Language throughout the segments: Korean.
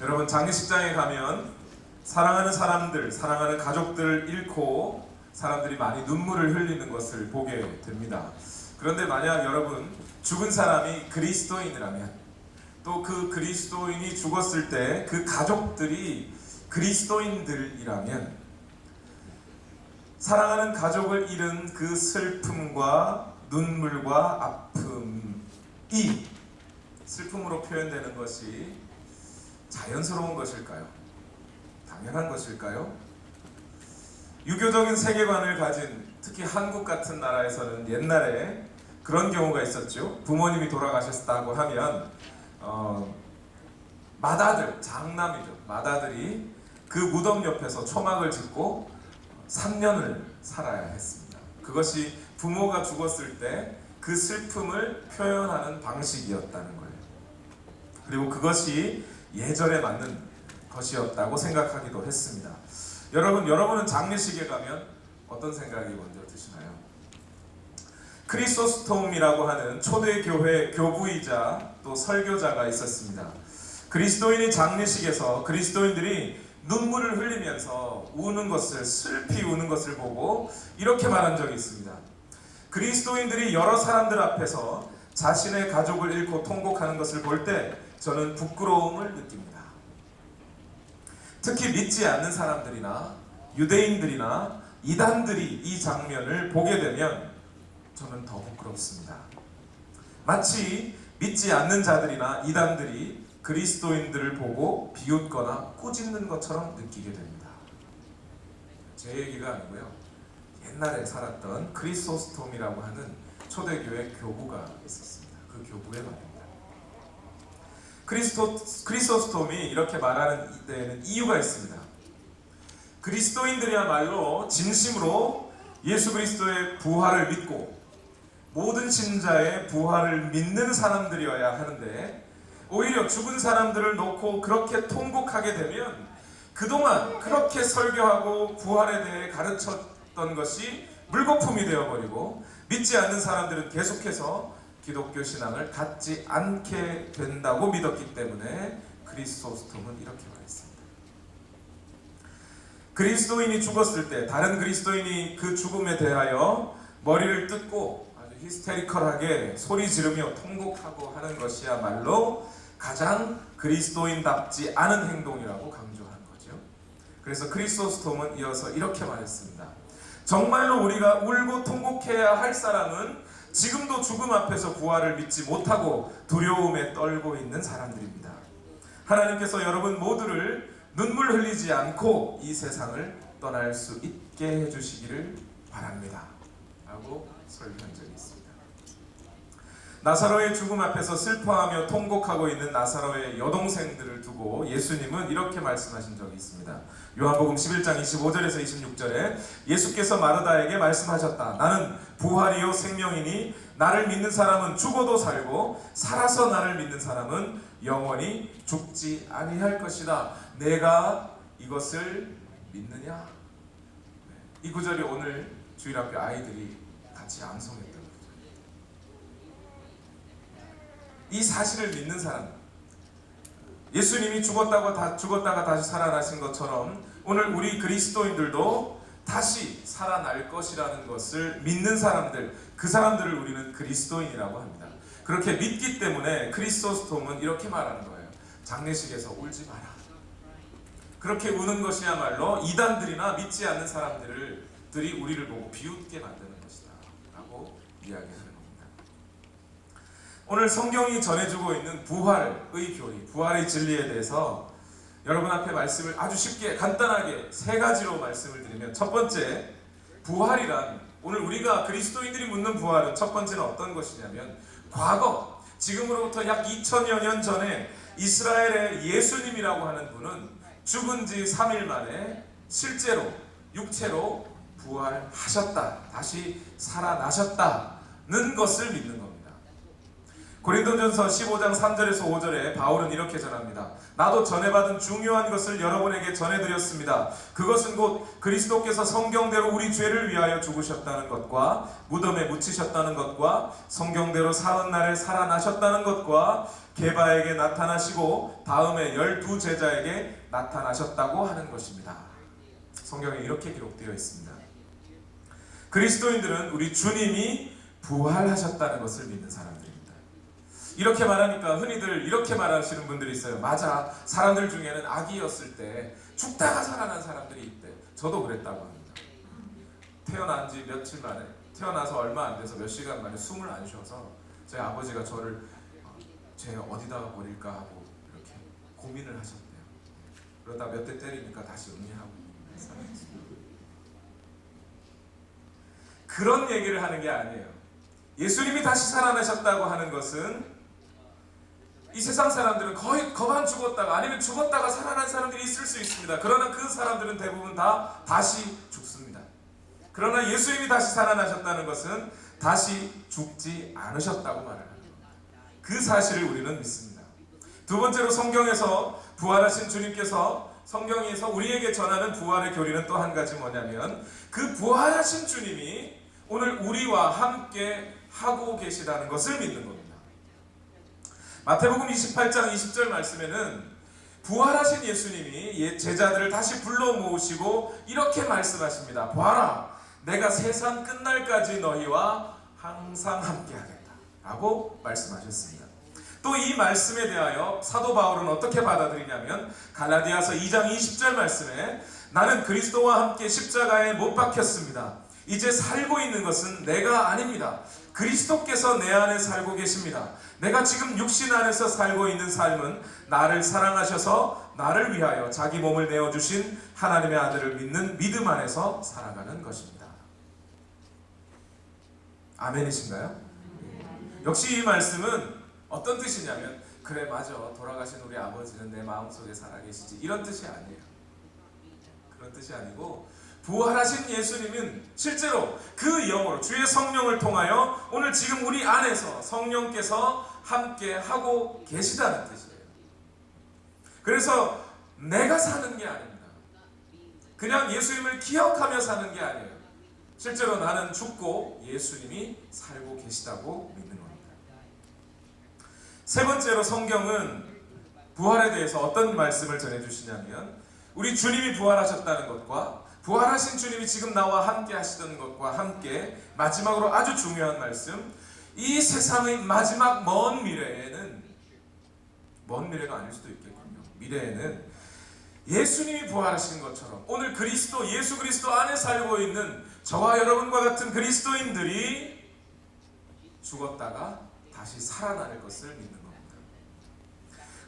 여러분, 장례식장에 가면 사랑하는 사람들, 사랑하는 가족들을 잃고 사람들이 많이 눈물을 흘리는 것을 보게 됩니다. 그런데 만약 여러분, 죽은 사람이 그리스도인이라면, 또 그 그리스도인이 죽었을 때 그 가족들이 그리스도인들이라면, 사랑하는 가족을 잃은 그 슬픔과 눈물과 아픔이 슬픔으로 표현되는 것이 자연스러운 것일까요? 당연한 것일까요? 유교적인 세계관을 가진 특히 한국 같은 나라에서는 옛날에 그런 경우가 있었죠. 부모님이 돌아가셨다고 하면 맏아들, 장남이죠. 맏아들이 그 무덤 옆에서 초막을 짓고 3년을 살아야 했습니다. 그것이 부모가 죽었을 때 그 슬픔을 표현하는 방식이었다는 거예요. 그리고 그것이 예절에 맞는 것이었다고 생각하기도 했습니다. 여러분은 장례식에 가면 어떤 생각이 먼저 드시나요? 크리소스톰이라고 하는 초대교회 교부이자 또 설교자가 있었습니다. 그리스도인이 장례식에서 그리스도인들이 눈물을 흘리면서 우는 것을, 슬피 우는 것을 보고 이렇게 말한 적이 있습니다. 그리스도인들이 여러 사람들 앞에서 자신의 가족을 잃고 통곡하는 것을 볼 때 저는 부끄러움을 느낍니다. 특히 믿지 않는 사람들이나 유대인들이나 이단들이 이 장면을 보게 되면 저는 더 부끄럽습니다. 마치 믿지 않는 자들이나 이단들이 그리스도인들을 보고 비웃거나 꾸짖는 것처럼 느끼게 됩니다. 제 얘기가 아니고요. 옛날에 살았던 크리소스톰이라고 하는 초대교회 교부가 있었습니다. 그 교부의 말입니다. 크리소스톰이 이렇게 말하는 데에는 이유가 있습니다. 그리스도인들이야말로 진심으로 예수 그리스도의 부활을 믿고 모든 신자의 부활을 믿는 사람들이어야 하는데, 오히려 죽은 사람들을 놓고 그렇게 통곡하게 되면 그동안 그렇게 설교하고 부활에 대해 가르쳤던 것이 물거품이 되어버리고 믿지 않는 사람들은 계속해서 기독교 신앙을 갖지 않게 된다고 믿었기 때문에 크리소스톰은 이렇게 말했습니다. 그리스도인이 죽었을 때 다른 그리스도인이 그 죽음에 대하여 머리를 뜯고 아주 히스테리컬하게 소리 지르며 통곡하고 하는 것이야말로 가장 그리스도인답지 않은 행동이라고 강조한 거죠. 그래서 크리소스톰은 이어서 이렇게 말했습니다. 정말로 우리가 울고 통곡해야 할 사람은 지금도 죽음 앞에서 부활을 믿지 못하고 두려움에 떨고 있는 사람들입니다. 하나님께서 여러분 모두를 눈물 흘리지 않고 이 세상을 떠날 수 있게 해주시기를 바랍니다. 라고 설교한 적이 있습니다. 나사로의 죽음 앞에서 슬퍼하며 통곡하고 있는 나사로의 여동생들을 두고 예수님은 이렇게 말씀하신 적이 있습니다. 요한복음 11장 25절에서 26절에 예수께서 마르다에게 말씀하셨다. 나는 부활이요 생명이니 나를 믿는 사람은 죽어도 살고 살아서 나를 믿는 사람은 영원히 죽지 아니할 것이다. 내가 이것을 믿느냐? 이 구절이 오늘 주일학교 아이들이 같이 암송했던 거죠. 이 사실을 믿는 사람, 예수님이 죽었다가 다시 살아나신 것처럼 오늘 우리 그리스도인들도 다시 살아날 것이라는 것을 믿는 사람들, 그 사람들을 우리는 그리스도인이라고 합니다. 그렇게 믿기 때문에 크리소스톰은 이렇게 말하는 거예요. 장례식에서 울지 마라. 그렇게 우는 것이야말로 이단들이나 믿지 않는 사람들이 우리를 보고 비웃게 만드는 것이다 라고 이야기하는 겁니다. 오늘 성경이 전해주고 있는 부활의 교리, 부활의 진리에 대해서 여러분 앞에 말씀을 아주 쉽게 간단하게 세 가지로 말씀을 드리면, 첫 번째, 부활이란, 오늘 우리가 그리스도인들이 묻는 부활은 첫 번째는 어떤 것이냐면, 과거, 지금으로부터 약 2000여 년 전에 이스라엘의 예수님이라고 하는 분은 죽은 지 3일 만에 실제로 육체로 부활하셨다, 다시 살아나셨다는 것을 믿는 겁니다. 고린도전서 15장 3절에서 5절에 바울은 이렇게 전합니다. 나도 전해받은 중요한 것을 여러분에게 전해드렸습니다. 그것은 곧 그리스도께서 성경대로 우리 죄를 위하여 죽으셨다는 것과 무덤에 묻히셨다는 것과 성경대로 사흘 날에 살아나셨다는 것과 게바에게 나타나시고 다음에 12제자에게 나타나셨다고 하는 것입니다. 성경에 이렇게 기록되어 있습니다. 그리스도인들은 우리 주님이 부활하셨다는 것을 믿는 사람들입니다. 이렇게 말하니까 흔히들 이렇게 말하시는 분들이 있어요. 맞아, 사람들 중에는 아기였을 때 죽다가 살아난 사람들이 있대. 저도 그랬다고 합니다. 태어난 지 며칠 만에, 태어나서 얼마 안 돼서 몇 시간 만에 숨을 안 쉬어서 저희 아버지가 저를 쟤 어디다가 버릴까 하고 이렇게 고민을 하셨대요. 그러다 몇 대 때리니까 다시 음미하고 살았지. 그런 얘기를 하는 게 아니에요. 예수님이 다시 살아나셨다고 하는 것은 이 세상 사람들은 거의 거반 죽었다가 아니면 죽었다가 살아난 사람들이 있을 수 있습니다. 그러나 그 사람들은 대부분 다 다시 죽습니다. 그러나 예수님이 다시 살아나셨다는 것은 다시 죽지 않으셨다고 말을 합니다. 그 사실을 우리는 믿습니다. 두 번째로 성경에서 부활하신 주님께서 성경에서 우리에게 전하는 부활의 교리는 또 한 가지 뭐냐면 그 부활하신 주님이 오늘 우리와 함께 하고 계시다는 것을 믿는 겁니다. 마태복음 28장 20절 말씀에는 부활하신 예수님이 제자들을 다시 불러 모으시고 이렇게 말씀하십니다. 보아라, 내가 세상 끝날까지 너희와 항상 함께 하겠다 라고 말씀하셨습니다. 또 이 말씀에 대하여 사도 바울은 어떻게 받아들이냐면 갈라디아서 2장 20절 말씀에 나는 그리스도와 함께 십자가에 못 박혔습니다. 이제 살고 있는 것은 내가 아닙니다. 그리스도께서 내 안에 살고 계십니다. 내가 지금 육신 안에서 살고 있는 삶은 나를 사랑하셔서 나를 위하여 자기 몸을 내어주신 하나님의 아들을 믿는 믿음 안에서 살아가는 것입니다. 아멘이신가요? 역시 이 말씀은 어떤 뜻이냐면 그래 맞아, 돌아가신 우리 아버지는 내 마음속에 살아계시지, 이런 뜻이 아니에요. 그런 뜻이 아니고 부활하신 예수님은 실제로 그 영으로 주의 성령을 통하여 오늘 지금 우리 안에서 성령께서 함께 하고 계시다는 뜻이에요. 그래서 내가 사는 게 아닙니다. 그냥 예수님을 기억하며 사는 게 아니에요. 실제로 나는 죽고 예수님이 살고 계시다고 믿는 겁니다. 세 번째로 성경은 부활에 대해서 어떤 말씀을 전해주시냐면 우리 주님이 부활하셨다는 것과 부활하신 주님이 지금 나와 함께 하시던 것과 함께 마지막으로 아주 중요한 말씀, 이 세상의 마지막 먼 미래에는, 먼 미래가 아닐 수도 있겠군요. 미래에는 예수님이 부활하신 것처럼 오늘 그리스도, 예수 그리스도 안에 살고 있는 저와 여러분과 같은 그리스도인들이 죽었다가 다시 살아날 것을 믿는 겁니다.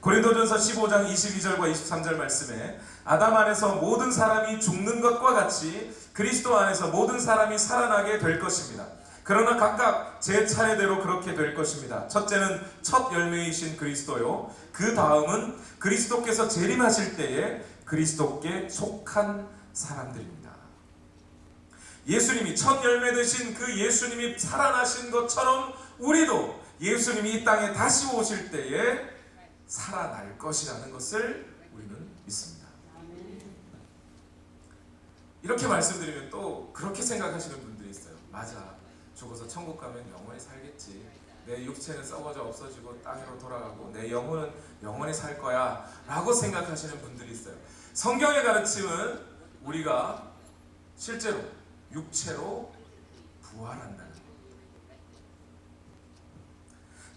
고린도전서 15장 22절과 23절 말씀에 아담 안에서 모든 사람이 죽는 것과 같이 그리스도 안에서 모든 사람이 살아나게 될 것입니다. 그러나 각각 제 차례대로 그렇게 될 것입니다. 첫째는 첫 열매이신 그리스도요, 그 다음은 그리스도께서 재림하실 때에 그리스도께 속한 사람들입니다. 예수님이 첫 열매 되신 그 예수님이 살아나신 것처럼 우리도 예수님이 이 땅에 다시 오실 때에 살아날 것이라는 것을 우리는 믿습니다. 이렇게 말씀드리면 또 그렇게 생각하시는 분들이 있어요. 맞아, 죽어서 천국 가면 영원히 살겠지. 내 육체는 썩어져 없어지고 땅으로 돌아가고 내 영혼은 영원히 살 거야 라고 생각하시는 분들이 있어요. 성경의 가르침은 우리가 실제로 육체로 부활한다는 것.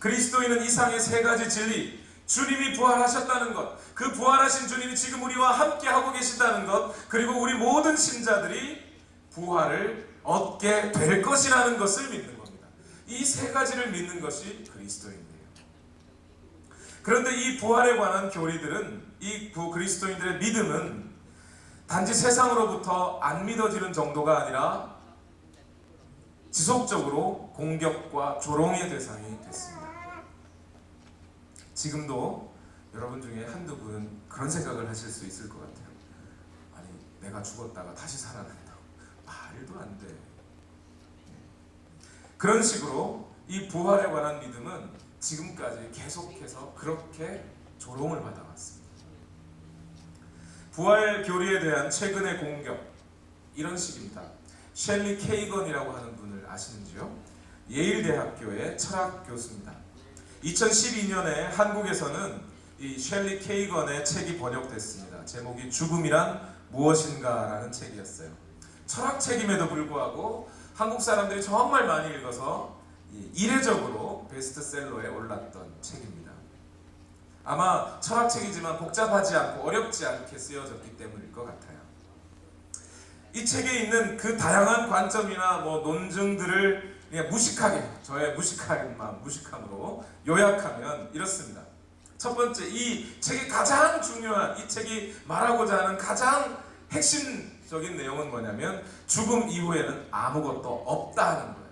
그리스도인은 이상의 세 가지 진리, 주님이 부활하셨다는 것, 그 부활하신 주님이 지금 우리와 함께 하고 계신다는 것, 그리고 우리 모든 신자들이 부활을 얻게 될 것이라는 것을 믿는 겁니다. 이 세 가지를 믿는 것이 그리스도인이에요. 그런데 이 부활에 관한 교리들은, 이 그리스도인들의 믿음은 단지 세상으로부터 안 믿어지는 정도가 아니라 지속적으로 공격과 조롱의 대상이 됐습니다. 지금도 여러분 중에 한두 분은 그런 생각을 하실 수 있을 것 같아요. 아니, 내가 죽었다가 다시 살아난다고 말도 안 돼. 그런 식으로 이 부활에 관한 믿음은 지금까지 계속해서 그렇게 조롱을 받아왔습니다. 부활 교리에 대한 최근의 공격, 이런 식입니다. 셸리 케이건이라고 하는 분을 아시는지요? 예일대학교의 철학 교수입니다. 2012년에 한국에서는 이 셸리 케이건의 책이 번역됐습니다. 제목이 죽음이란 무엇인가라는 책이었어요. 철학책임에도 불구하고 한국 사람들이 정말 많이 읽어서 이례적으로 베스트셀러에 올랐던 책입니다. 아마 철학책이지만 복잡하지 않고 어렵지 않게 쓰여졌기 때문일 것 같아요. 이 책에 있는 그 다양한 관점이나 논증들을 그냥 무식하게, 저의 무식함으로 요약하면 이렇습니다. 첫 번째, 이 책이 가장 중요한, 이 책이 말하고자 하는 가장 핵심적인 내용은 뭐냐면 죽음 이후에는 아무것도 없다는 거예요.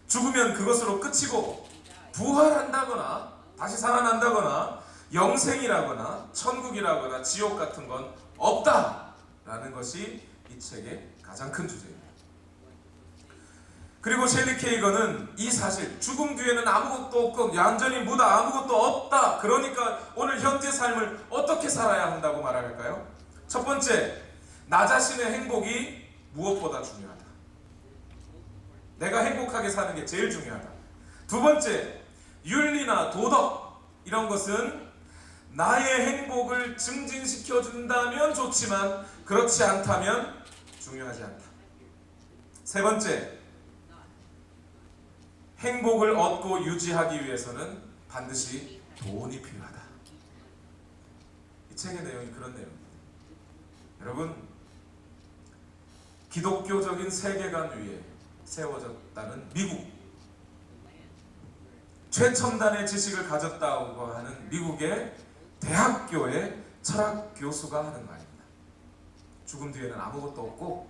죽으면 그것으로 끝이고 부활한다거나 다시 살아난다거나 영생이라거나 천국이라거나 지옥 같은 건 없다라는 것이 이 책의 가장 큰 주제입니다. 그리고 셸리 케이건은 이 사실, 죽음 뒤에는 아무것도 없고 얌전히 묻어 아무것도 없다, 그러니까 오늘 현재 삶을 어떻게 살아야 한다고 말할까요? 첫 번째, 나 자신의 행복이 무엇보다 중요하다. 내가 행복하게 사는 게 제일 중요하다. 두 번째, 윤리나 도덕, 이런 것은 나의 행복을 증진시켜 준다면 좋지만 그렇지 않다면 중요하지 않다. 세 번째, 행복을 얻고 유지하기 위해서는 반드시 돈이 필요하다. 이 책의 내용이 그런 내용입니다. 여러분, 기독교적인 세계관 위에 세워졌다는 미국, 최첨단의 지식을 가졌다고 하는 미국의 대학교의 철학 교수가 하는 말입니다. 죽음 뒤에는 아무것도 없고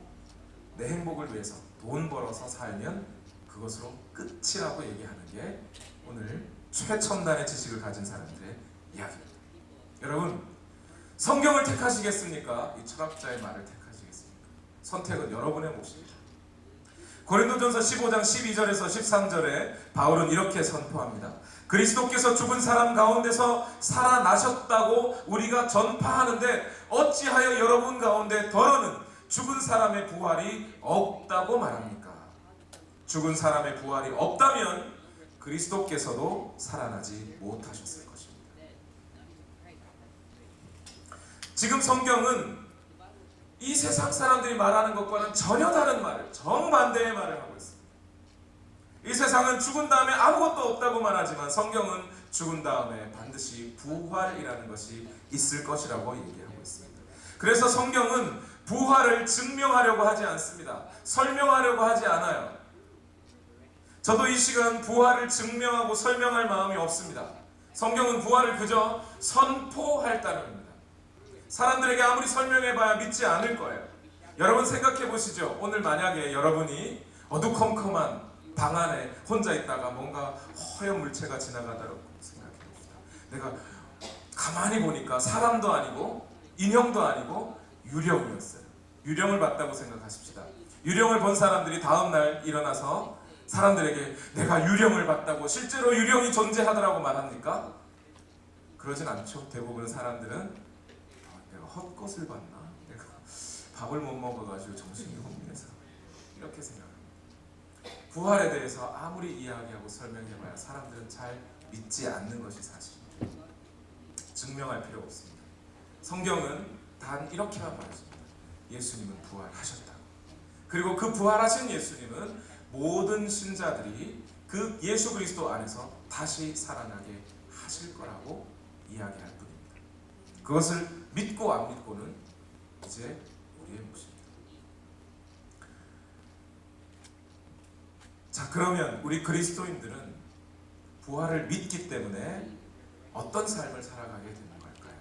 내 행복을 위해서 돈 벌어서 살면 그것으로 끝이라고 얘기하는 게 오늘 최첨단의 지식을 가진 사람들의 이야기입니다. 여러분, 성경을 택하시겠습니까? 이 철학자의 말을 택하시겠습니까? 선택은 여러분의 몫입니다. 고린도전서 15장 12절에서 13절에 바울은 이렇게 선포합니다. 그리스도께서 죽은 사람 가운데서 살아나셨다고 우리가 전파하는데 어찌하여 여러분 가운데 더러는 죽은 사람의 부활이 없다고 말합니까? 죽은 사람의 부활이 없다면 그리스도께서도 살아나지 못하셨을 것입니다. 지금 성경은 이 세상 사람들이 말하는 것과는 전혀 다른 말을, 정반대의 말을 하고 있습니다. 이 세상은 죽은 다음에 아무것도 없다고 말하지만 성경은 죽은 다음에 반드시 부활이라는 것이 있을 것이라고 얘기하고 있습니다. 그래서 성경은 부활을 증명하려고 하지 않습니다. 설명하려고 하지 않아요. 저도 이 시간 부활을 증명하고 설명할 마음이 없습니다. 성경은 부활을 그저 선포할 따름입니다. 사람들에게 아무리 설명해봐야 믿지 않을 거예요. 여러분 생각해 보시죠. 오늘 만약에 여러분이 어두컴컴한 방 안에 혼자 있다가 뭔가 허연 물체가 지나가다라고 생각해 봅시다. 내가 가만히 보니까 사람도 아니고 인형도 아니고 유령이었어요. 유령을 봤다고 생각하십시다. 유령을 본 사람들이 다음날 일어나서 사람들에게 내가 유령을 봤다고 실제로 유령이 존재하더라고 말합니까? 그러진 않죠. 대부분 사람들은 내가 헛것을 봤나? 내가 밥을 못 먹어가지고 정신이 혼미해서 이렇게 생각합니다. 부활에 대해서 아무리 이야기하고 설명해봐야 사람들은 잘 믿지 않는 것이 사실입니다. 증명할 필요 없습니다. 성경은 단 이렇게만 말해줍니다. 예수님은 부활하셨다고. 그리고 그 부활하신 예수님은 모든 신자들이 그 예수 그리스도 안에서 다시 살아나게 하실 거라고 이야기할 뿐입니다. 그것을 믿고 안 믿고는 이제 우리의 몫입니다. 자, 그러면 우리 그리스도인들은 부활을 믿기 때문에 어떤 삶을 살아가게 되는 걸까요?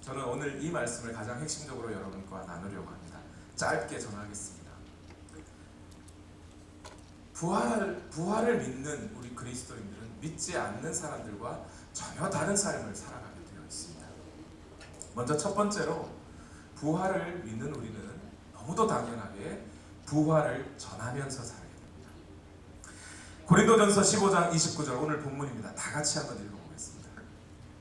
저는 오늘 이 말씀을 가장 핵심적으로 여러분과 나누려고 합니다. 짧게 전하겠습니다. 부활을 믿는 우리 그리스도인들은 믿지 않는 사람들과 전혀 다른 삶을 살아가게 되어 있습니다. 먼저 첫 번째로 부활을 믿는 우리는 너무도 당연하게 부활을 전하면서 살아야 됩니다. 고린도전서 15장 29절 오늘 본문입니다. 다 같이 한번 읽어보겠습니다.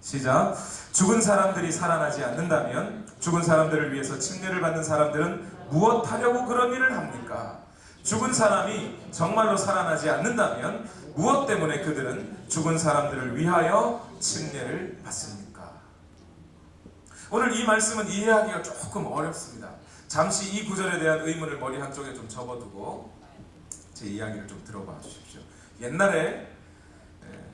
시작. 죽은 사람들이 살아나지 않는다면 죽은 사람들을 위해서 침례를 받는 사람들은 무엇 하려고 그런 일을 합니까? 죽은 사람이 정말로 살아나지 않는다면 무엇 때문에 그들은 죽은 사람들을 위하여 침례를 받습니까? 오늘 이 말씀은 이해하기가 조금 어렵습니다. 잠시 이 구절에 대한 의문을 머리 한쪽에 좀 접어두고 제 이야기를 좀 들어봐 주십시오. 옛날에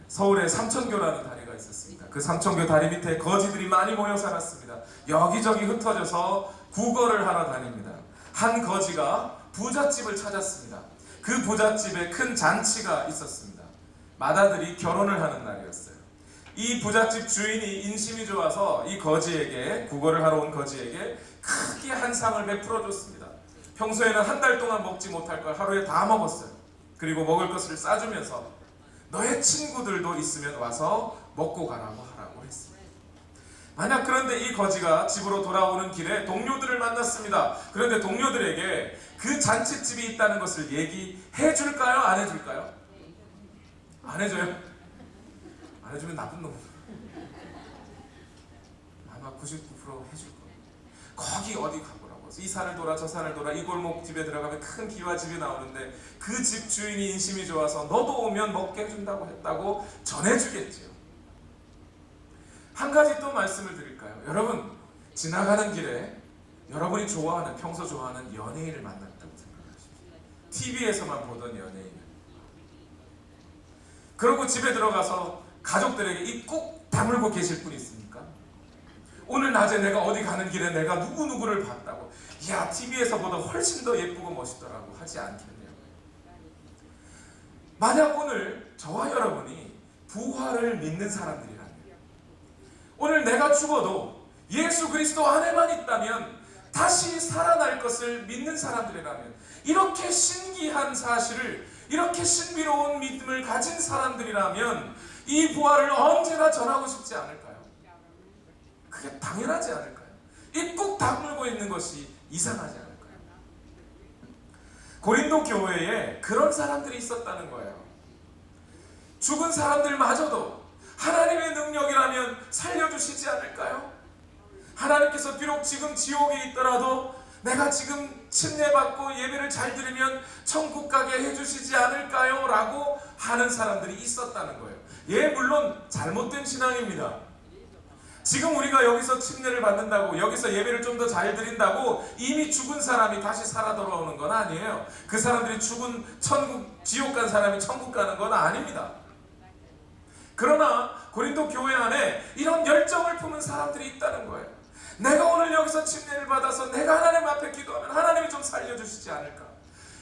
서울에 삼천교라는 다리가 있었습니다. 그 삼천교 다리 밑에 거지들이 많이 모여 살았습니다. 여기저기 흩어져서 구걸을 하러 다닙니다. 한 거지가 부잣집을 찾았습니다. 그 부잣집에 큰 잔치가 있었습니다. 맏아들이 결혼을 하는 날이었어요. 이 부잣집 주인이 인심이 좋아서 이 거지에게, 구걸을 하러 온 거지에게 크게 한 상을 베풀어 줬습니다. 평소에는 한 달 동안 먹지 못할 걸 하루에 다 먹었어요. 그리고 먹을 것을 싸주면서 너의 친구들도 있으면 와서 먹고 가라고 하라고 했습니다. 만약 그런데 이 거지가 집으로 돌아오는 길에 동료들을 만났습니다. 그런데 동료들에게 그 잔치집이 있다는 것을 얘기해 줄까요? 안 해줄까요? 안 해줘요? 안 해주면 나쁜 놈. 아마 99% 해줄 거예요. 거기 어디 가보라고. 이 산을 돌아 저 산을 돌아 이 골목 집에 들어가면 큰 기와집이 나오는데 그 집 주인이 인심이 좋아서 너도 오면 먹게 해준다고 했다고 전해주겠지요. 한 가지 또 말씀을 드릴까요? 여러분, 지나가는 길에 여러분이 좋아하는, 평소 좋아하는 연예인을 만났다고 생각하십시오. TV에서만 보던 연예인. 그러고 집에 들어가서 가족들에게 입 꼭 다물고 계실 분 있습니까? 오늘 낮에 내가 어디 가는 길에 내가 누구누구를 봤다고. 야, TV에서 보다 훨씬 더 예쁘고 멋있더라고 하지 않겠네요. 만약 오늘 저와 여러분이 부활을 믿는 사람들이라면, 오늘 내가 죽어도 예수 그리스도 안에만 있다면 다시 살아날 것을 믿는 사람들이라면, 이렇게 신기한 사실을, 이렇게 신비로운 믿음을 가진 사람들이라면 이 부활을 언제나 전하고 싶지 않을까요? 그게 당연하지 않을까요? 입 꾹 다물고 있는 것이 이상하지 않을까요? 고린도 교회에 그런 사람들이 있었다는 거예요. 죽은 사람들마저도 하나님의 능력이라면 살려주시지 않을까요? 하나님께서 비록 지금 지옥에 있더라도 내가 지금 침례받고 예배를 잘 드리면 천국 가게 해주시지 않을까요? 라고 하는 사람들이 있었다는 거예요. 예, 물론 잘못된 신앙입니다. 지금 우리가 여기서 침례를 받는다고, 여기서 예배를 좀 더 잘 드린다고 이미 죽은 사람이 다시 살아 돌아오는 건 아니에요. 그 사람들이 죽은 천국, 지옥 간 사람이 천국 가는 건 아닙니다. 그러나 고린도 교회 안에 이런 열정을 품은 사람들이 있다는 거예요. 내가 오늘 여기서 침례를 받아서 내가 하나님 앞에 기도하면 하나님이 좀 살려주시지 않을까.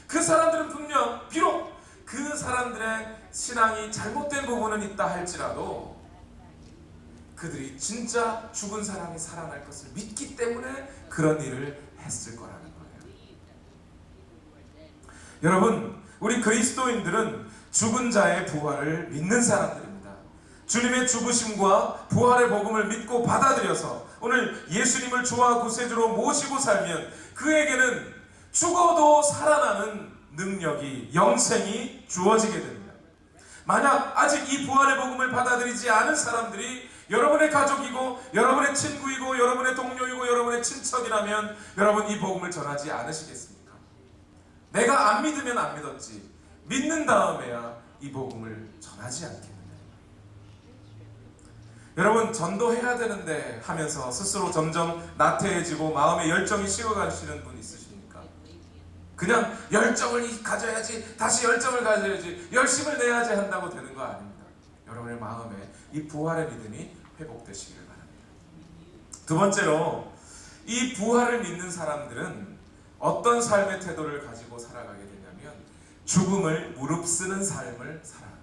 그 사람들은 분명, 비록 그 사람들의 신앙이 잘못된 부분은 있다 할지라도 그들이 진짜 죽은 사람이 살아날 것을 믿기 때문에 그런 일을 했을 거라는 거예요. 여러분, 우리 그리스도인들은 죽은 자의 부활을 믿는 사람들입니다. 주님의 죽으심과 부활의 복음을 믿고 받아들여서 오늘 예수님을 주와 구세주로 모시고 살면 그에게는 죽어도 살아나는 능력이, 영생이 주어지게 됩니다. 만약 아직 이 부활의 복음을 받아들이지 않은 사람들이 여러분의 가족이고 여러분의 친구이고 여러분의 동료이고 여러분의 친척이라면 여러분 이 복음을 전하지 않으시겠습니까? 내가 안 믿으면 안 믿었지, 믿는 다음에야 이 복음을 전하지 않겠느냐. 여러분, 전도해야 되는데 하면서 스스로 점점 나태해지고 마음의 열정이 식어가시는 분 있으십니까? 그냥 열정을 가져야지, 다시 열정을 가져야지, 열심을 내야지 한다고 되는 거 아닙니다. 여러분의 마음에 이 부활의 믿음이 회복되시기를 바랍니다. 두 번째로, 이 부활을 믿는 사람들은 어떤 삶의 태도를 가지고 살아가게 되냐면 죽음을 무릅쓰는 삶을 살아갑니다.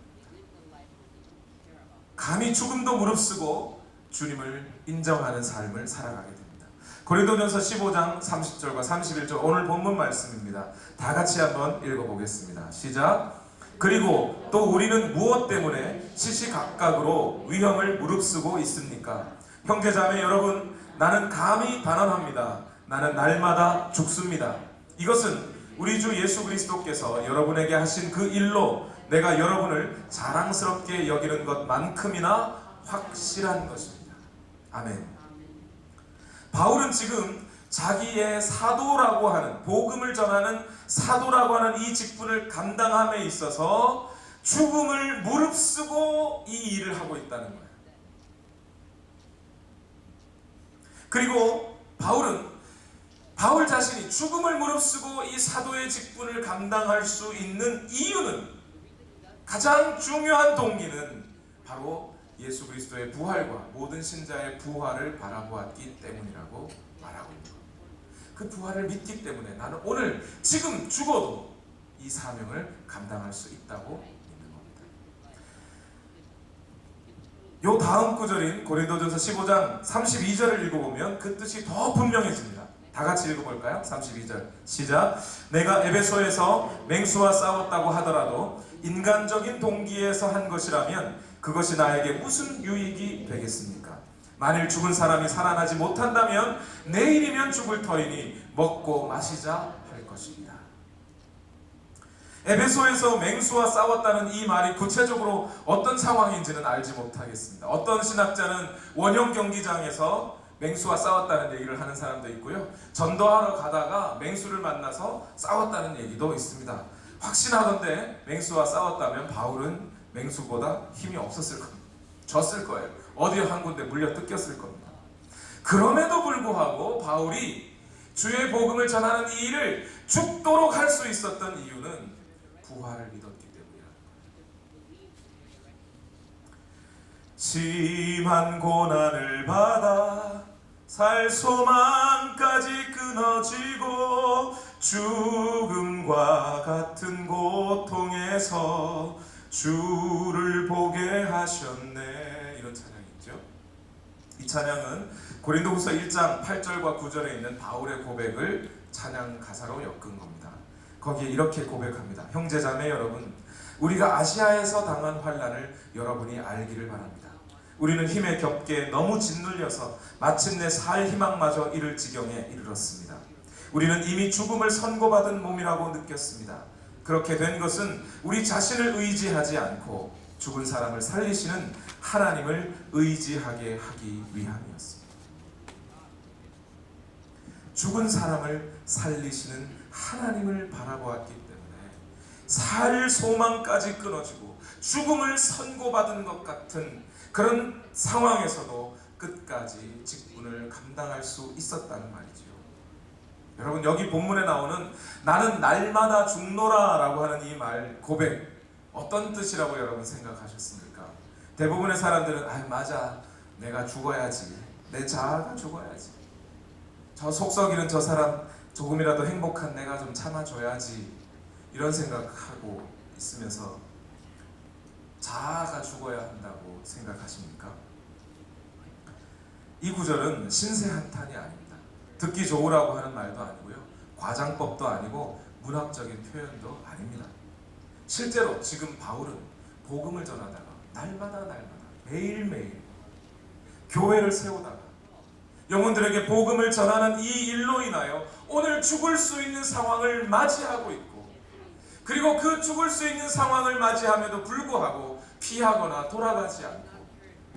감히 죽음도 무릅쓰고 주님을 인정하는 삶을 살아가게 됩니다. 고린도전서 15장 30절과 31절 오늘 본문 말씀입니다. 다 같이 한번 읽어보겠습니다. 시작. 그리고 또 우리는 무엇 때문에 시시각각으로 위험을 무릅쓰고 있습니까? 형제자매 여러분, 나는 감히 단언합니다. 나는 날마다 죽습니다. 이것은 우리 주 예수 그리스도께서 여러분에게 하신 그 일로 내가 여러분을 자랑스럽게 여기는 것만큼이나 확실한 것입니다. 아멘. 바울은 지금 자기의 사도라고 하는, 복음을 전하는 사도라고 하는 이 직분을 감당함에 있어서 죽음을 무릅쓰고 이 일을 하고 있다는 거예요. 그리고 바울 자신이 죽음을 무릅쓰고 이 사도의 직분을 감당할 수 있는 이유는, 가장 중요한 동기는 바로 예수 그리스도의 부활과 모든 신자의 부활을 바라보았기 때문이라고 말하고 있는 겁니다. 그 부활을 믿기 때문에 나는 오늘 지금 죽어도 이 사명을 감당할 수 있다고 믿는 겁니다. 요 다음 구절인 고린도전서 15장 32절을 읽어보면 그 뜻이 더 분명해집니다. 다 같이 읽어볼까요? 32절 시작. 내가 에베소에서 맹수와 싸웠다고 하더라도 인간적인 동기에서 한 것이라면 그것이 나에게 무슨 유익이 되겠습니까? 만일 죽은 사람이 살아나지 못한다면 내일이면 죽을 터이니 먹고 마시자 할 것입니다. 에베소에서 맹수와 싸웠다는 이 말이 구체적으로 어떤 상황인지는 알지 못하겠습니다. 어떤 신학자는 원형 경기장에서 맹수와 싸웠다는 얘기를 하는 사람도 있고요. 전도하러 가다가 맹수를 만나서 싸웠다는 얘기도 있습니다. 확신하던데 맹수와 싸웠다면 바울은 맹수보다 힘이 없었을 겁니다. 졌을 거예요. 어디 한 군데 물려 뜯겼을 겁니다. 그럼에도 불구하고 바울이 주의 복음을 전하는 이 일을 죽도록 할 수 있었던 이유는 부활을 믿었기 때문이다. 심한 고난을 받아 살 소망까지 끊어지고 죽음과 같은 고통에서 주를 보게 하셨네. 이런 찬양이 있죠. 이 찬양은 고린도후서 1장 8절과 9절에 있는 바울의 고백을 찬양 가사로 엮은 겁니다. 거기에 이렇게 고백합니다. 형제자매 여러분, 우리가 아시아에서 당한 환난을 여러분이 알기를 바랍니다. 우리는 힘에 겹게 너무 짓눌려서 마침내 살 희망마저 잃을 지경에 이르렀습니다. 우리는 이미 죽음을 선고받은 몸이라고 느꼈습니다. 그렇게 된 것은 우리 자신을 의지하지 않고 죽은 사람을 살리시는 하나님을 의지하게 하기 위함이었습니다. 죽은 사람을 살리시는 하나님을 바라보았기 때문에 살 소망까지 끊어지고 죽음을 선고받은 것 같은 그런 상황에서도 끝까지 직분을 감당할 수 있었다는 말이지요. 여러분, 여기 본문에 나오는 나는 날마다 죽노라 라고 하는 이 말, 고백, 어떤 뜻이라고 여러분 생각하셨습니까? 대부분의 사람들은 맞아, 내가 죽어야지, 내 자아가 죽어야지, 저 속썩이는 저 사람 조금이라도 행복한 내가 좀 참아줘야지, 이런 생각하고 있으면서 자아가 죽어야 한다고 생각하십니까? 이 구절은 신세한탄이 아닙니다. 듣기 좋으라고 하는 말도 아니고요, 과장법도 아니고 문학적인 표현도 아닙니다. 실제로 지금 바울은 복음을 전하다가 날마다 매일매일 교회를 세우다가 영혼들에게 복음을 전하는 이 일로 인하여 오늘 죽을 수 있는 상황을 맞이하고 있고, 그리고 그 죽을 수 있는 상황을 맞이함에도 불구하고 피하거나 돌아가지 않고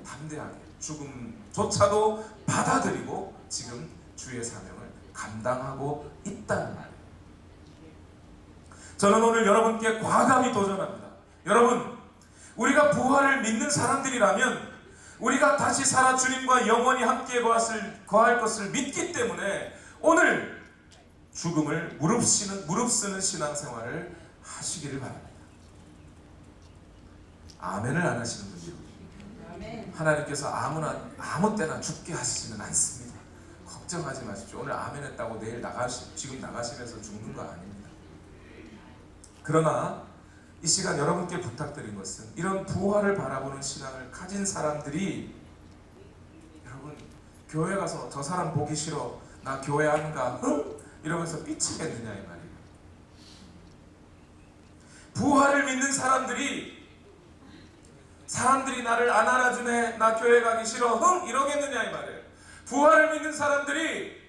담대하게 죽음조차도 받아들이고 지금 주의 사명을 감당하고 있다는 말이에요. 저는 오늘 여러분께 과감히 도전합니다. 여러분, 우리가 부활을 믿는 사람들이라면 우리가 다시 살아 주님과 영원히 함께 거할 것을 믿기 때문에 오늘 죽음을 무릅쓰는 신앙생활을 하시기를 바랍니다. 아멘을 안 하시는 분이요, 하나님께서 아무 때나 죽게 하시지는 않습니다. 걱정하지 마십시오. 오늘 아멘 했다고 내일 지금 나가시면서 죽는 거 아닙니다. 그러나 이 시간 여러분께 부탁드린 것은 이런 부활을 바라보는 신앙을 가진 사람들이, 여러분, 교회 가서 저 사람 보기 싫어, 나 교회 안 가, 이러면서 삐치겠느냐 이 말이에요. 부활을 믿는 사람들이 나를 안 알아주네, 나 교회 가기 싫어, 이러겠느냐 이 말이에요. 부활을 믿는 사람들이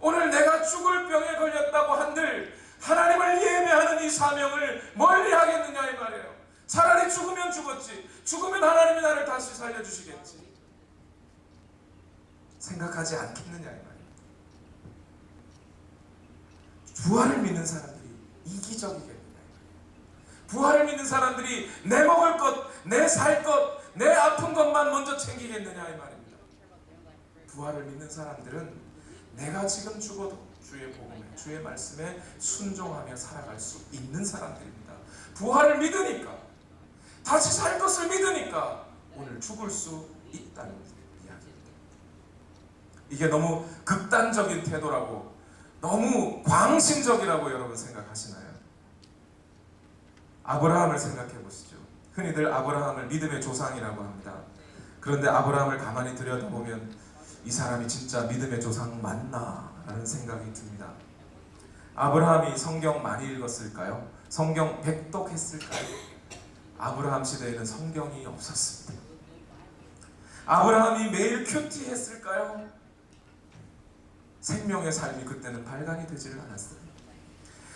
오늘 내가 죽을 병에 걸렸다고 한들 하나님을 예배하는 이 사명을 멀리 하겠느냐 이 말이에요. 차라리 죽으면 죽었지. 죽으면 하나님이 나를 다시 살려주시겠지. 생각하지 않겠느냐 이 말이에요. 부활을 믿는 사람들이 이기적이겠느냐. 부활을 믿는 사람들이 내 먹을 것, 내 살 것, 내 아픈 것만 먼저 챙기겠느냐 이 말입니다. 부활을 믿는 사람들은 내가 지금 죽어도 주의 복음에, 주의 말씀에 순종하며 살아갈 수 있는 사람들입니다. 부활을 믿으니까, 다시 살 것을 믿으니까 오늘 죽을 수 있다는 이야기입니다. 이게 너무 극단적인 태도라고, 너무 광신적이라고 여러분 생각하시나요? 아브라함을 생각해 보시죠. 흔히들 아브라함을 믿음의 조상이라고 합니다. 그런데 아브라함을 가만히 들여다보면 이 사람이 진짜 믿음의 조상 맞나? 라는 생각이 듭니다. 아브라함이 성경 많이 읽었을까요? 성경 백독했을까요? 아브라함 시대에는 성경이 없었습니다. 아브라함이 매일 큐티 했을까요? 생명의 삶이 그때는 발간이 되지를 않았어요.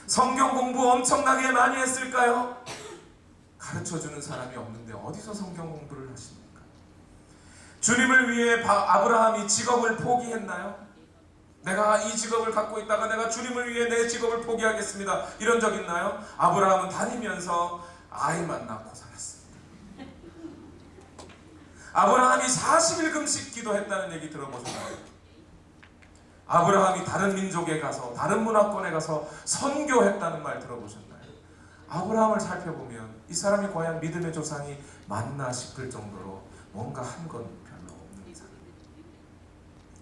성경 공부 엄청나게 많이 했을까요? 가르쳐주는 사람이 없는데 어디서 성경 공부를 하십니까? 주님을 위해 아브라함이 직업을 포기했나요? 내가 이 직업을 갖고 있다가 내가 주님을 위해 내 직업을 포기하겠습니다. 이런 적 있나요? 아브라함은 다니면서 아이만 낳고 살았습니다. 아브라함이 40일 금식 기도했다는 얘기 들어보셨나요? 아브라함이 다른 민족에 가서, 다른 문화권에 가서 선교했다는 말 들어보셨나요? 아브라함을 살펴보면 이 사람이 과연 믿음의 조상이 맞나 싶을 정도로 뭔가 한 건 별로 없는 사람.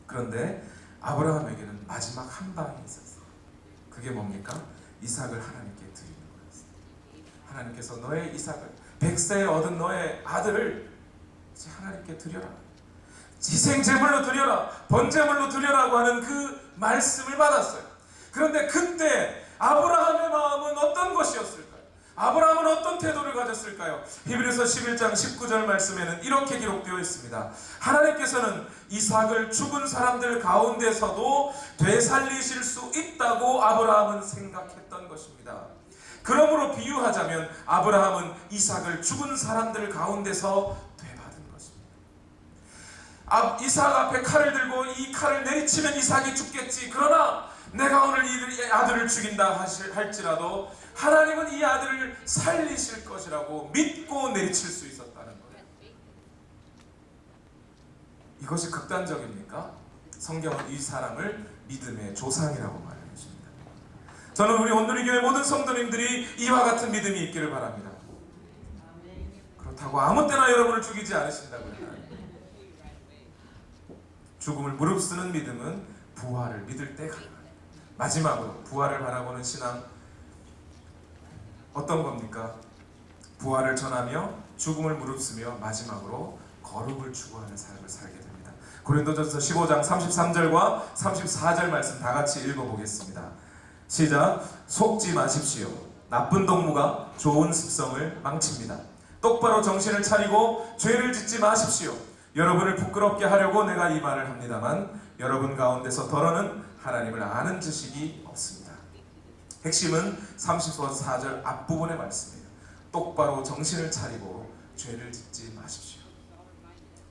그런데 아브라함에게는 마지막 한 방이 있었어요. 그게 뭡니까? 이삭을 하나님께 드리는 거였어요. 하나님께서 너의 이삭을, 100세에 얻은 너의 아들을 이제 하나님께 드려라. 희생제물로 드려라. 번제물로 드려라고 하는 그 말씀을 받았어요. 그런데 그때 아브라함의 마음은 어떤 것이었을까요? 아브라함은 어떤 태도를 가졌을까요? 히브리서 11장 19절 말씀에는 이렇게 기록되어 있습니다. 하나님께서는 이삭을 죽은 사람들 가운데서도 되살리실 수 있다고 아브라함은 생각했던 것입니다. 그러므로 비유하자면 아브라함은 이삭을 죽은 사람들 가운데서 되받은 것입니다. 이삭 앞에 칼을 들고 이 칼을 내리치면 이삭이 죽겠지. 그러나 내가 오늘 이 아들을 죽인다 할지라도 하나님은 이 아들을 살리실 것이라고 믿고 내리칠 수 있었다는 거예요. 이것이 극단적입니까? 성경은 이 사람을 믿음의 조상이라고 말해 주십니다. 저는 우리 온누리교회 모든 성도님들이 이와 같은 믿음이 있기를 바랍니다. 그렇다고 아무 때나 여러분을 죽이지 않으신다고요. 죽음을 무릅쓰는 믿음은 부활을 믿을 때 가능합니다. 마지막으로 부활을 바라보는 신앙 어떤 겁니까? 부활을 전하며 죽음을 무릅쓰며 마지막으로 거룩을 추구하는 삶을 살게 됩니다. 고린도전서 15장 33절과 34절 말씀 다 같이 읽어보겠습니다. 시작. 속지 마십시오. 나쁜 동무가 좋은 습성을 망칩니다. 똑바로 정신을 차리고 죄를 짓지 마십시오. 여러분을 부끄럽게 하려고 내가 이 말을 합니다만 여러분 가운데서 더러는 하나님을 아는 지식이 없습니다. 핵심은 34절 앞부분의 말씀이에요. 똑바로 정신을 차리고 죄를 짓지 마십시오.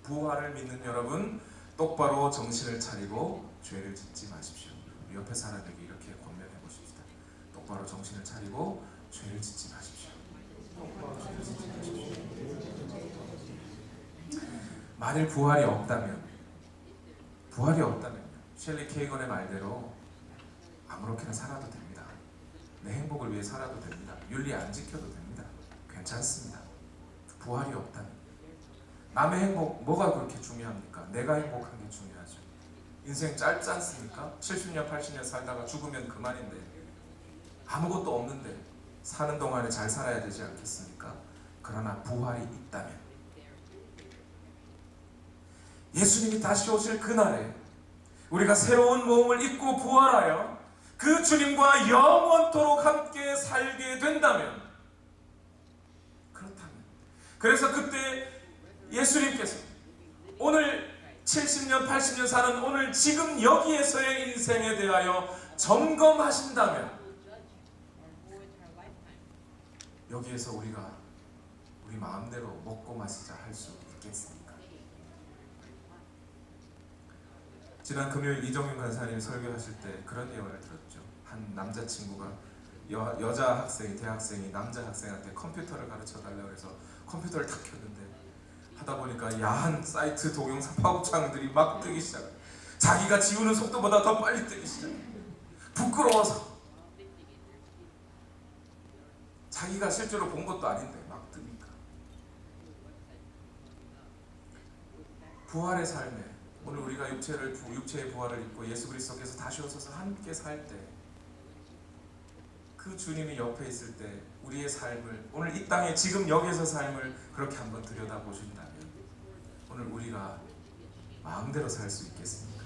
부활을 믿는 여러분, 똑바로 정신을 차리고 죄를 짓지 마십시오. 옆에 사람에게 이렇게 권면해 보십시다. 똑바로 정신을 차리고 죄를 짓지 마십시오. 똑바로 죄를 짓지 마십시오. 만일 부활이 없다면 셸리 케이건의 말대로 아무렇게나 살아도 됩니다. 내 행복을 위해 살아도 됩니다. 윤리 안 지켜도 됩니다. 괜찮습니다. 부활이 없다면 남의 행복 뭐가 그렇게 중요합니까? 내가 행복한 게 중요하죠. 인생 짧지 않습니까? 70년 80년 살다가 죽으면 그만인데 아무것도 없는데 사는 동안에 잘 살아야 되지 않겠습니까? 그러나 부활이 있다면 예수님이 다시 오실 그날에 우리가 새로운 몸을 입고 부활하여 그 주님과 영원토록 함께 살게 된다면, 그렇다면, 그래서 그때 예수님께서 오늘 70년 80년 사는 오늘 지금 여기에서의 인생에 대하여 점검하신다면 여기에서 우리가 우리 마음대로 먹고 마시자 할 수 있겠습니까? 지난 금요일 이정윤 간사님 설교하실 때 그런 예언을 들었죠. 한 남자친구가 여자 학생이, 대학생이 남자 학생한테 컴퓨터를 가르쳐 달라고 해서 컴퓨터를 탁 켰는데 하다 보니까 야한 사이트 동영상 파국창들이 막 뜨기 시작해. 자기가 지우는 속도보다 더 빨리 뜨기 시작해. 부끄러워서. 자기가 실제로 본 것도 아닌데 막 뜨니까. 부활의 삶에 오늘 우리가 육체의 부활을 입고 예수 그리스도께서 다시 오셔서 함께 살 때, 그 주님이 옆에 있을 때 우리의 삶을, 오늘 이 땅에 지금 여기에서 삶을 그렇게 한번 들여다보신다면 오늘 우리가 마음대로 살 수 있겠습니까?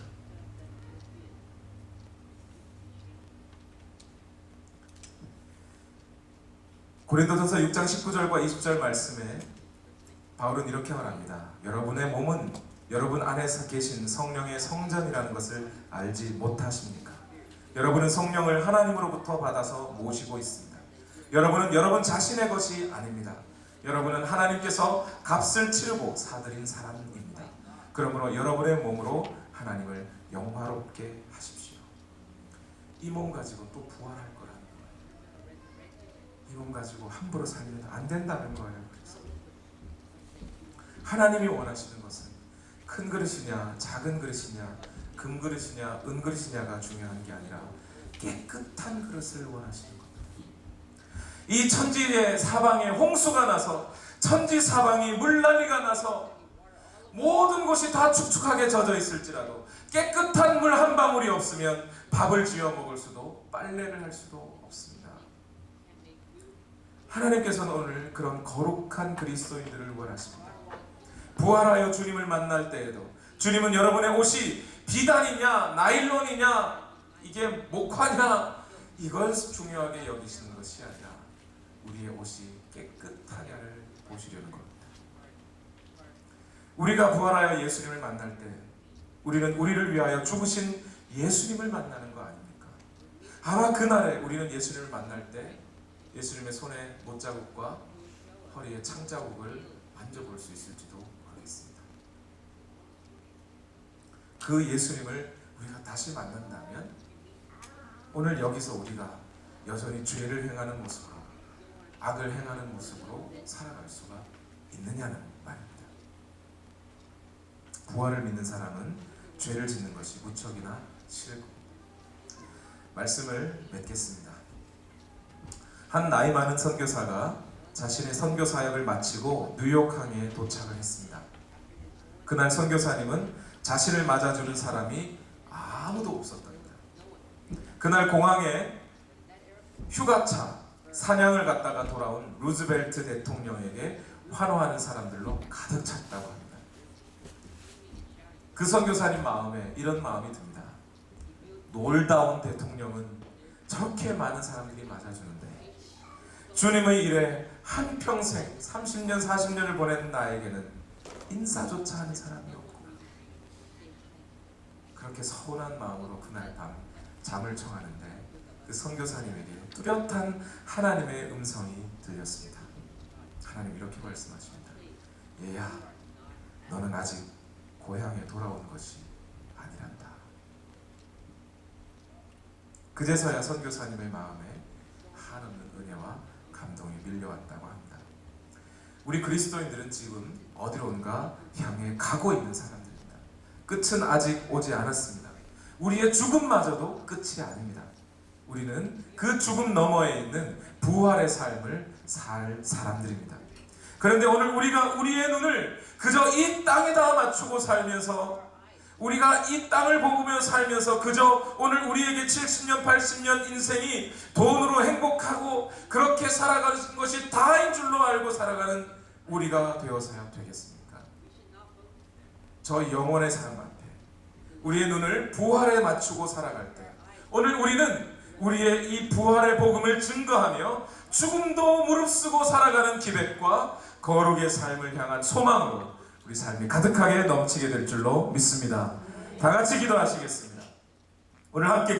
고린도전서 6장 19절과 20절 말씀에 바울은 이렇게 말합니다. 여러분의 몸은 여러분 안에서 계신 성령의 성전이라는 것을 알지 못하십니까? 여러분은 성령을 하나님으로부터 받아서 모시고 있습니다. 여러분은 여러분 자신의 것이 아닙니다. 여러분은 하나님께서 값을 치르고 사들인 사람입니다. 그러므로 여러분의 몸으로 하나님을 영화롭게 하십시오. 이 몸 가지고 또 부활할 거라는 거예요. 이 몸 가지고 함부로 살면 안 된다는 거예요. 그래서 하나님이 원하시는 것은 큰 그릇이냐 작은 그릇이냐 금 그릇이냐 은 그릇이냐가 중요한 게 아니라 깨끗한 그릇을 원하시는 겁니다. 이 천지의 사방에 홍수가 나서 천지 사방이 물난리가 나서 모든 곳이 다 축축하게 젖어 있을지라도 깨끗한 물 한 방울이 없으면 밥을 지어 먹을 수도 빨래를 할 수도 없습니다. 하나님께서는 오늘 그런 거룩한 그리스도인들을 원하십니다. 부활하여 주님을 만날 때에도 주님은 여러분의 옷이 비단이냐 나일론이냐 이게 목화냐 이걸 중요하게 여기시는 것이 아니라 우리의 옷이 깨끗하냐를 보시려는 겁니다. 우리가 부활하여 예수님을 만날 때 우리는 우리를 위하여 죽으신 예수님을 만나는 거 아닙니까? 아마 그날에 우리는 예수님을 만날 때 예수님의 손에 못자국과 허리에 창자국을 만져볼 수 있을지도 모르겠습니다. 그 예수님을 우리가 다시 만난다면 오늘 여기서 우리가 여전히 죄를 행하는 모습으로 악을 행하는 모습으로 살아갈 수가 있느냐는 말입니다. 부활을 믿는 사람은 죄를 짓는 것이 무척이나 싫고 말씀을 맺겠습니다. 한 나이 많은 선교사가 자신의 선교 사역을 마치고 뉴욕항에 도착을 했습니다. 그날 선교사님은 자신을 맞아주는 사람이 아무도 없었답니다. 그날 공항에 휴가차 사냥을 갔다가 돌아온 루즈벨트 대통령에게 환호하는 사람들로 가득 찼다고 합니다. 그 선교사님 마음에 이런 마음이 듭니다. 놀다운 대통령은 저렇게 많은 사람들이 맞아주는데 주님의 일에 한평생 30년 40년을 보낸 나에게는 인사조차 하는 사람이 없구나. 그렇게 서운한 마음으로 그날 밤 잠을 청하는데 그 선교사님에게 뚜렷한 하나님의 음성이 들렸습니다. 하나님 이렇게 말씀하십니다. 얘야, 너는 아직 고향에 돌아온 것이 아니란다. 그제서야 선교사님의 마음에 한없는 은혜와 감동이 밀려왔다고 합니다. 우리 그리스도인들은 지금 어디론가 향해 가고 있는 사람들입니다. 끝은 아직 오지 않았습니다. 우리의 죽음마저도 끝이 아닙니다. 우리는 그 죽음 너머에 있는 부활의 삶을 살 사람들입니다. 그런데 오늘 우리가 우리의 눈을 그저 이 땅에다 맞추고 살면서 우리가 이 땅을 보며 살면서 그저 오늘 우리에게 70년 80년 인생이 돈으로 행복하고 그렇게 살아가는 것이 다인 줄로 알고 살아가는 우리가 되어서야 되겠습니까? 저 영원의 삶 앞에 우리의 눈을 부활에 맞추고 살아갈 때 오늘 우리는 우리의 이 부활의 복음을 증거하며 죽음도 무릅쓰고 살아가는 기백과 거룩의 삶을 향한 소망으로 우리 삶이 가득하게 넘치게 될 줄로 믿습니다. 다 같이 기도하시겠습니다. 오늘 함께